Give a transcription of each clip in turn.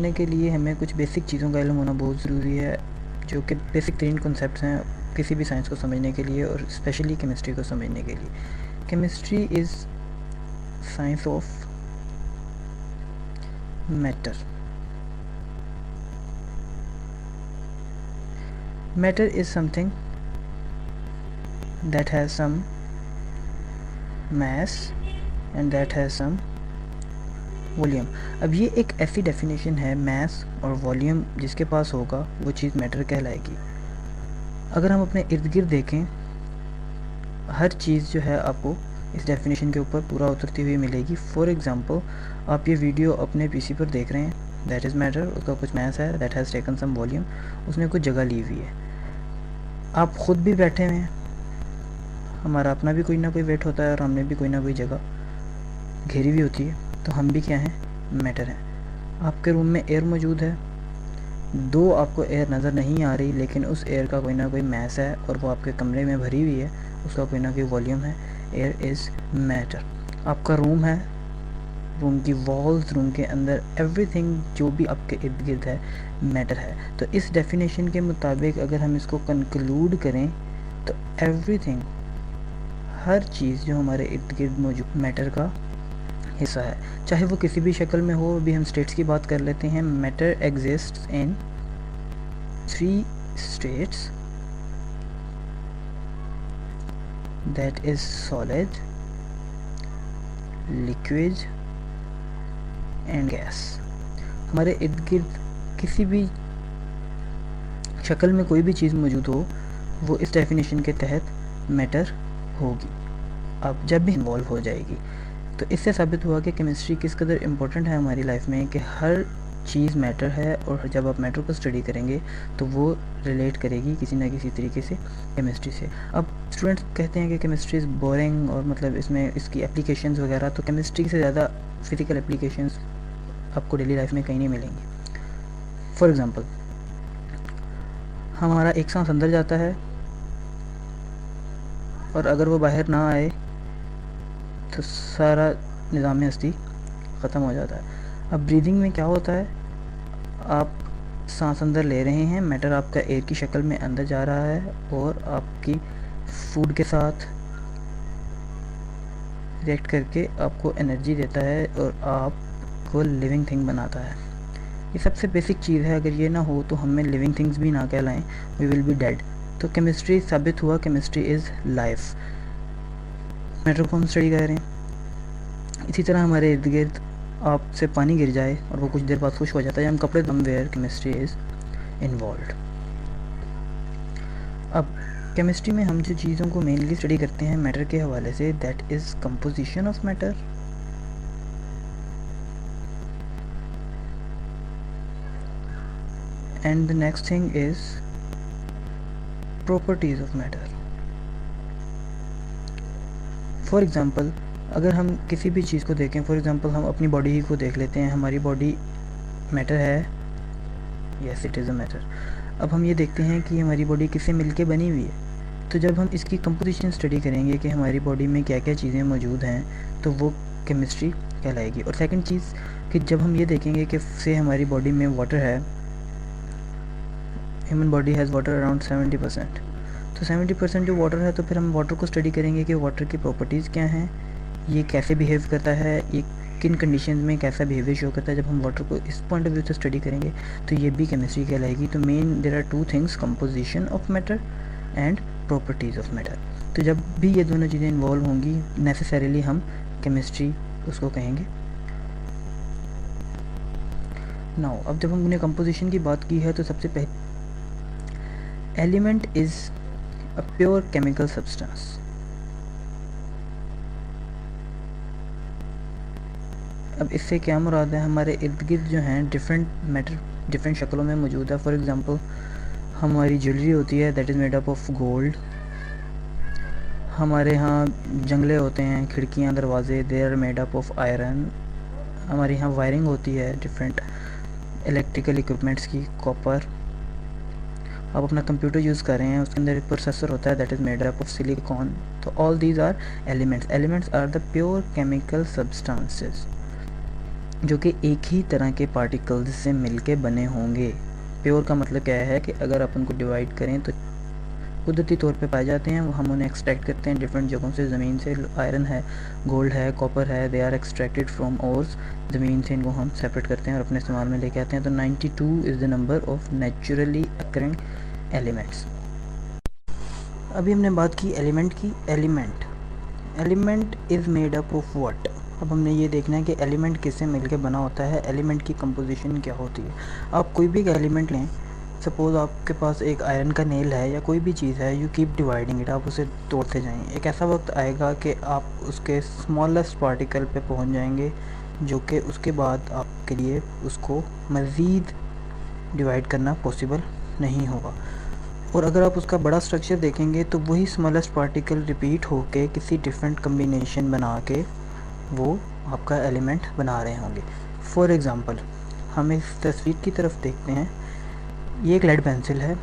करने के लिए हमें कुछ बेसिक चीज़ों का इल्म होना बहुत ज़रूरी है, जो कि बेसिक 3 कॉन्सेप्ट्स हैं किसी भी साइंस को समझने के लिए और स्पेशली केमिस्ट्री को समझने के लिए। Chemistry is science of matter. Matter is something that has some mass and that has some volume. अब ये एक ऐसी डेफिनेशन है, मैस और वॉल्यूम जिसके पास होगा वो चीज़ मैटर कहलाएगी। अगर हम अपने इर्द गिर्द देखें, हर चीज़ जो है आपको इस डेफिनेशन के ऊपर पूरा उतरती हुई मिलेगी। फॉर एग्ज़ाम्पल, आप ये वीडियो अपने पीसी पर देख रहे हैं, दैट इज़ मैटर, उसका कुछ मैस है, that has taken some volume, उसने कुछ जगह ली हुई है। आप ख़ुद भी बैठे हुए हैं, हमारा अपना भी कोई ना कोई वेट होता है और हमने भी कोई ना कोई जगह घेरी हुई होती है, तो हम भी क्या हैं, मैटर हैं। आपके रूम में एयर मौजूद है, दो आपको एयर नज़र नहीं आ रही, लेकिन उस एयर का कोई ना कोई मैस है और वो आपके कमरे में भरी हुई है, उसका कोई ना कोई वॉल्यूम है। Air is matter. आपका रूम है, रूम की वॉल्स, रूम के अंदर एवरीथिंग जो भी आपके इर्द गिर्द है मैटर है। तो इस डेफिनेशन के मुताबिक अगर हम इसको कंक्लूड करें तो एवरीथिंग, हर चीज़ जो हमारे इर्द गिर्द मौजूद मैटर का हिस्सा है, चाहे वो किसी भी शक्ल में हो। अभी हम स्टेट्स की बात कर लेते हैं। Matter exists in 3 states, that is solid, liquid and gas। हमारे इर्द गिर्द किसी भी शक्ल में कोई भी चीज़ मौजूद हो, वो इस डेफिनेशन के तहत मैटर होगी, अब जब भी इन्वॉल्व हो जाएगी। तो इससे साबित हुआ कि केमिस्ट्री किस कदर इम्पोर्टेंट है हमारी लाइफ में, कि हर चीज़ मैटर है और जब आप मैटर को स्टडी करेंगे तो वो रिलेट करेगी किसी ना किसी तरीके से केमिस्ट्री से। अब स्टूडेंट्स कहते हैं कि केमिस्ट्री इज़ बोरिंग और मतलब इसमें इसकी एप्लीकेशंस वगैरह, तो केमिस्ट्री से ज़्यादा फिज़िकल एप्लीकेशंस आपको डेली लाइफ में कहीं नहीं मिलेंगी। फॉर एग्ज़ाम्पल, हमारा एक सांस अंदर जाता है और अगर वो बाहर ना आए तो सारा निज़ाम हस्ती ख़त्म हो जाता है। अब ब्रीदिंग में क्या होता है, आप सांस अंदर ले रहे हैं, मैटर आपका एयर की शक्ल में अंदर जा रहा है और आपकी फूड के साथ रिएक्ट करके आपको एनर्जी देता है और आपको लिविंग थिंग बनाता है। ये सबसे बेसिक चीज़ है, अगर ये ना हो तो हमें लिविंग थिंग्स भी ना कहलाएं, वी विल बी डेड। तो केमिस्ट्री साबित हुआ, केमिस्ट्री इज़ लाइफ। मैटर को हम स्टडी कर रहे हैं। इसी तरह हमारे इर्द गिर्द आपसे पानी गिर जाए और वो कुछ देर बाद खुश्क हो जाता है, हम कपड़े समवेयर, केमिस्ट्री इज़ इन्वॉल्व्ड। अब केमिस्ट्री में हम जो चीज़ों को मेनली स्टडी करते हैं मैटर के हवाले से, that is composition of matter, and the next thing is properties of matter. For example, अगर हम किसी भी चीज़ को देखें, फॉर एग्ज़ाम्पल हम अपनी बॉडी ही को देख लेते हैं, हमारी बॉडी मैटर है, yes it is a matter. अब हम ये देखते हैं कि हमारी बॉडी किससे मिलके बनी हुई है, तो जब हम इसकी कंपोजिशन स्टडी करेंगे कि हमारी बॉडी में क्या क्या चीज़ें मौजूद हैं, तो वो केमिस्ट्री कहलाएगी। और सेकंड चीज़ कि जब हम ये देखेंगे कि से हमारी बॉडी में वाटर है, human body has water around 70%, तो 70% जो वाटर है, तो फिर हम वाटर को स्टडी करेंगे कि वाटर की प्रॉपर्टीज़ क्या हैं, ये कैसे बिहेव करता है, ये किन कंडीशन में कैसा बिहेवियर शो करता है। जब हम वाटर को इस पॉइंट ऑफ व्यू से स्टडी करेंगे तो ये भी केमिस्ट्री कहलाएगी। तो main there are 2 things, composition of matter and properties of matter. तो जब भी ये दोनों चीज़ें इन्वॉल्व होंगी, नेसेसरीली हम केमिस्ट्री उसको कहेंगे। नाउ अब जब हमने कंपोजिशन की बात की है, तो सबसे पहले element is a pure chemical substance. अब इससे क्या मुराद है, हमारे इर्द गिर्द जो हैं डिफरेंट मैटर डिफरेंट शक्लों में मौजूद है। फॉर एग्ज़ाम्पल, हमारी ज्वेलरी होती है, that is made up of gold. हमारे यहाँ जंगले होते हैं, खिड़कियाँ, दरवाजे, they are made up of iron. हमारे यहाँ वायरिंग होती है डिफरेंट इलेक्ट्रिकल इक्विपमेंट्स की, कॉपर। आप अपना कंप्यूटर यूज़ कर रहे हैं, उसके अंदर एक प्रोसेसर होता है, that is made up of silicon. तो all these are elements. Elements are the pure chemical substances. जो कि एक ही तरह के पार्टिकल्स से मिलके बने होंगे। प्योर का मतलब क्या है कि अगर आप उनको डिवाइड करें तो कुदरती तौर पे पाए जाते हैं, वो हम उन्हें एक्सट्रैक्ट करते हैं डिफरेंट जगहों से। ज़मीन से आयरन है, गोल्ड है, कॉपर है, they are extracted from ores. ज़मीन से इनको हम सेपरेट करते हैं और अपने इस्तेमाल में लेके आते हैं। तो 92 is the number of naturally occurring elements. अभी हमने बात की एलिमेंट की। Element is made up of what. अब हमने ये देखना है कि एलिमेंट किससे मिलके बना होता है, एलिमेंट की कंपोजिशन क्या होती है। आप कोई भी एक एलिमेंट लें, सपोज़ आपके पास एक आयरन का नेल है या कोई भी चीज़ है, यू कीप डिवाइडिंग इट, आप उसे तोड़ते जाएँ। एक ऐसा वक्त आएगा कि आप उसके स्मॉलेस्ट पार्टिकल पे पहुंच जाएंगे, जो कि उसके बाद आपके लिए उसको मज़ीद डिवाइड करना पॉसिबल नहीं होगा। और अगर आप उसका बड़ा स्ट्रक्चर देखेंगे तो वही स्मॉलेस्ट पार्टिकल रिपीट होके किसी डिफरेंट कम्बिनेशन बना के वो आपका एलिमेंट बना रहे होंगे। फॉर एग्ज़ाम्पल हम इस तस्वीर की तरफ देखते हैं। ये एक लेड पेंसिल है,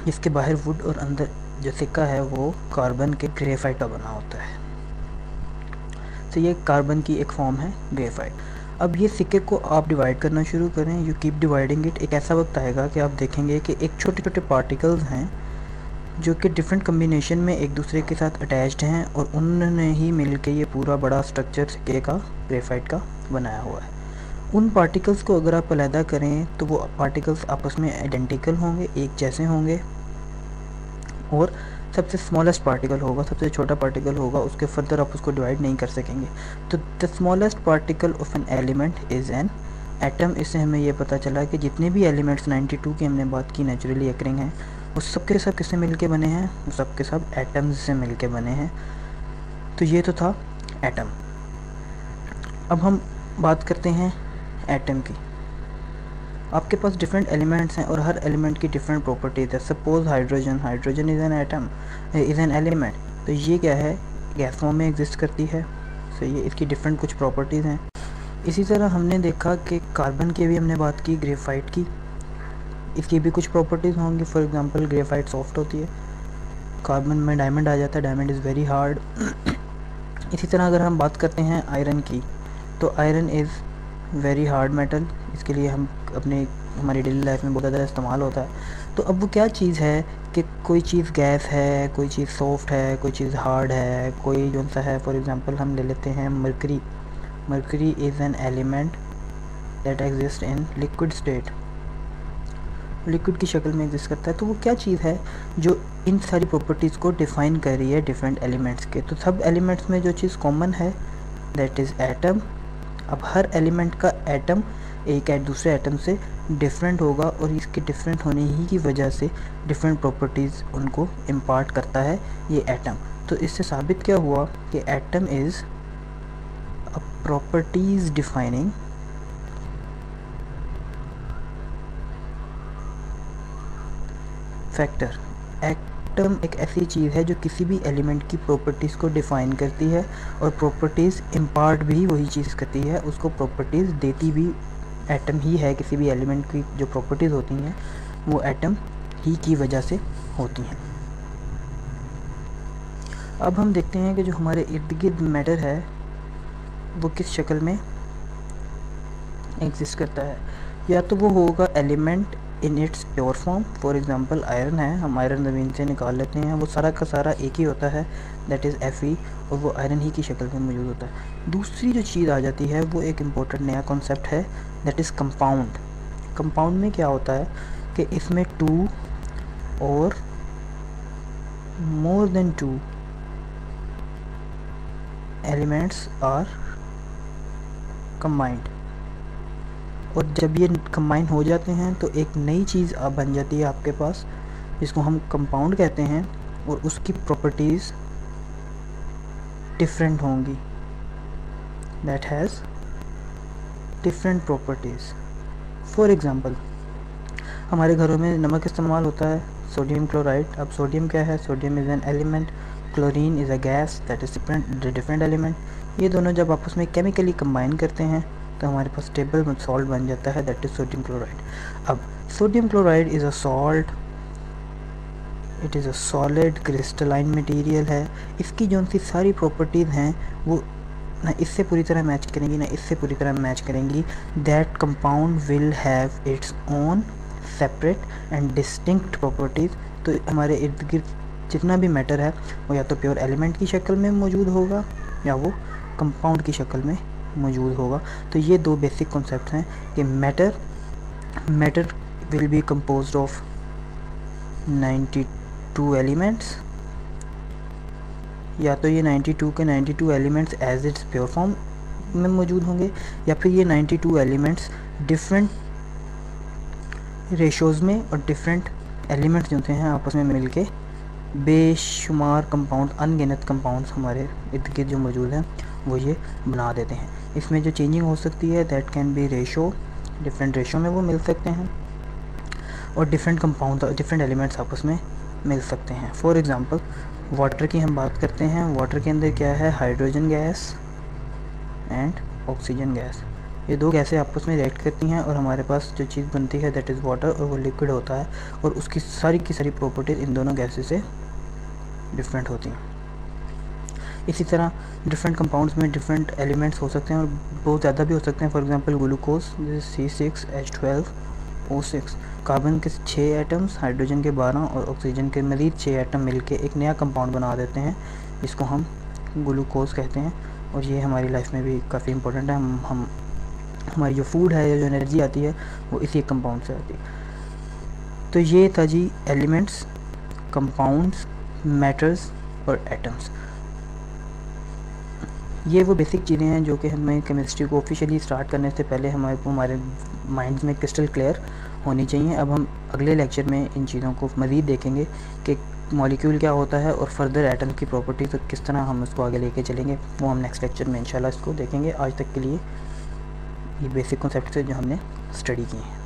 इसके बाहर वुड और अंदर जो सिक्का है वो कार्बन के ग्रेफाइट का बना होता है। तो ये कार्बन की एक फॉर्म है ग्रेफाइट। अब ये सिक्के को आप डिवाइड करना शुरू करें, यू कीप डिवाइडिंग इट, एक ऐसा वक्त आएगा कि आप देखेंगे कि एक छोटे छोटे पार्टिकल्स हैं जो कि डिफरेंट कम्बिनेशन में एक दूसरे के साथ अटैच्ड हैं और उन्होंने ही मिलके ये पूरा बड़ा स्ट्रक्चर सिक्के का ग्रेफाइट का बनाया हुआ है। उन पार्टिकल्स को अगर आप अलहदा करें तो वो पार्टिकल्स आपस में आइडेंटिकल होंगे, एक जैसे होंगे, और सबसे स्मॉलेस्ट पार्टिकल होगा, सबसे छोटा पार्टिकल होगा, उसके फर्दर आप उसको डिवाइड नहीं कर सकेंगे। तो the smallest particle of an element is an atom. इससे हमें ये पता चला कि जितने भी एलिमेंट्स 92 की हमने बात की नेचुरली अकरिंग हैं, वो सब के सब किससे मिलके बने हैं, वो सब के सब एटम्स से मिलके बने हैं। तो ये तो था एटम। अब हम बात करते हैं एटम की। आपके पास डिफरेंट एलिमेंट्स हैं और हर एलिमेंट की डिफरेंट प्रॉपर्टीज़ है। Suppose hydrogen is an atom, is an element. तो ये क्या है, गैस फॉर्म में एग्जिस्ट करती है। सो ये इसकी डिफरेंट कुछ प्रॉपर्टीज़ हैं। इसी तरह हमने देखा कि कार्बन की भी हमने बात की, ग्रेफाइट की, इसकी भी कुछ प्रॉपर्टीज़ होंगी। फॉर एग्जांपल ग्रेफाइट सॉफ्ट होती है, कार्बन में डायमंड आ जाता है, डायमंड इज़ वेरी हार्ड। इसी तरह अगर हम बात करते हैं आयरन की, तो iron is very hard metal. इसके लिए हम हमारी डेली लाइफ में बहुत ज़्यादा इस्तेमाल होता है। तो अब वो क्या चीज़ है कि कोई चीज़ गैस है, कोई चीज़ सॉफ्ट है, कोई चीज़ हार्ड है, कोई जो सा है। फॉर एग्जांपल हम ले लेते हैं mercury is an element that exist in liquid state, liquid की शक्ल में एग्जिस्ट करता है। तो वो क्या चीज़ है जो इन सारी प्रॉपर्टीज़ को डिफ़ाइन कर रही है डिफरेंट एलिमेंट्स के। तो सब एलिमेंट्स में जो चीज़ कॉमन है दैट इज़ एटम। अब हर एलिमेंट का एटम एक दूसरे एटम से डिफरेंट होगा और इसके डिफरेंट होने ही की वजह से डिफरेंट प्रॉपर्टीज़ उनको इम्पार्ट करता है ये एटम। तो इससे साबित क्या हुआ कि atom is a properties defining factor. Atom एक ऐसी चीज़ है जो किसी भी एलिमेंट की प्रॉपर्टीज़ को डिफ़ाइन करती है और प्रॉपर्टीज़ इम्पार्ट भी वही चीज़ करती है, उसको प्रॉपर्टीज़ देती भी एटम ही है। किसी भी एलिमेंट की जो प्रॉपर्टीज़ होती हैं वो एटम ही की वजह से होती हैं। अब हम देखते हैं कि जो हमारे इर्द गिर्द मैटर है वो किस शक्ल में एग्जिस्ट करता है। या तो वो होगा element in its pure form. For example iron है, हम आयरन ज़मीन से निकाल लेते हैं, वो सारा का सारा एक ही होता है, दैट इज़ Fe, और वो आयरन ही की शक्ल में मौजूद होता है। दूसरी जो चीज़ आ जाती है वो एक इम्पोर्टेंट नया कॉन्सेप्ट है, दैट इज़ कंपाउंड। कंपाउंड में क्या होता है कि इसमें 2 और more than 2 elements are combined, और जब ये कंबाइन हो जाते हैं तो एक नई चीज़ बन जाती है आपके पास, जिसको हम कंपाउंड कहते हैं, और उसकी प्रॉपर्टीज़ डिफरेंट होंगी, that has different properties. For example हमारे घरों में नमक इस्तेमाल होता है, सोडियम क्लोराइड। अब सोडियम क्या है, sodium is an element, chlorine is a gas that is different element. ये दोनों जब आपस में केमिकली कंबाइन करते हैं तो हमारे पास स्टेबल सॉल्ट बन जाता है, दैट इज़ सोडियम क्लोराइड। अब sodium chloride is a salt, it is a solid crystalline material है। इसकी जो सी सारी प्रॉपर्टीज़ हैं वो ना इससे पूरी तरह मैच करेंगी ना इससे पूरी तरह मैच करेंगी, that compound will have its own separate and distinct properties. तो हमारे इर्द गिर्द जितना भी मैटर है वो या तो प्योर एलिमेंट की शक्ल में मौजूद होगा या वो कंपाउंड की शक्ल में मौजूद होगा। तो ये दो बेसिक कॉन्सेप्ट हैं कि matter will be composed of 92 elements, या तो ये 92 के 92 elements as its pure form में मौजूद होंगे, या फिर ये 92 एलिमेंट्स डिफरेंट रेशोज़ में और डिफरेंट एलिमेंट्स जो होते हैं आपस में मिलके बेशुमार कंपाउंड, अनगिनत कंपाउंड्स हमारे इर्द गिर्द जो मौजूद हैं वो ये बना देते हैं। इसमें जो चेंजिंग हो सकती है that can be ratio, different ratio में वो मिल सकते हैं और डिफरेंट कंपाउंड, डिफरेंट एलिमेंट्स आपस में मिल सकते हैं। फॉर एग्ज़ाम्पल वाटर की हम बात करते हैं, वाटर के अंदर क्या है, hydrogen gas and oxygen gas, ये दो गैसें आपस में रिएक्ट करती हैं और हमारे पास जो चीज़ बनती है दैट इज़ वाटर, और वो लिक्विड होता है और उसकी सारी की सारी प्रॉपर्टीज़ इन दोनों गैसें से डिफरेंट होती हैं। इसी तरह डिफरेंट कंपाउंड्स में डिफरेंट एलिमेंट्स हो सकते हैं और बहुत ज़्यादा भी हो सकते हैं। For example glucose C6H12O6, carbon के 6 एटम्स, हाइड्रोजन के 12 और ऑक्सीजन के मज़ीद 6 एटम मिलके एक नया कंपाउंड बना देते हैं जिसको हम ग्लूकोज कहते हैं। और ये हमारी लाइफ में भी काफ़ी इंपॉर्टेंट है। हम हमारी जो फूड है या जो एनर्जी आती है वो इसी कंपाउंड से आती है। तो ये था जी एलिमेंट्स, कंपाउंड्स, मैटर्स और एटम्स। ये वो बेसिक चीज़ें हैं जो कि हमें केमिस्ट्री को ऑफिशियली स्टार्ट करने से पहले हमारे माइंड्स में क्रिस्टल क्लियर होनी चाहिए। अब हम अगले लेक्चर में इन चीज़ों को मज़ीद देखेंगे कि मॉलिक्यूल क्या होता है और फर्दर एटम की प्रॉपर्टीज़ तो किस तरह हम उसको आगे लेके चलेंगे, वो हम नेक्स्ट लेक्चर में इंशाल्लाह इसको देखेंगे। आज तक के लिए ये बेसिक कॉन्सेप्ट है जो हमने स्टडी किए हैं।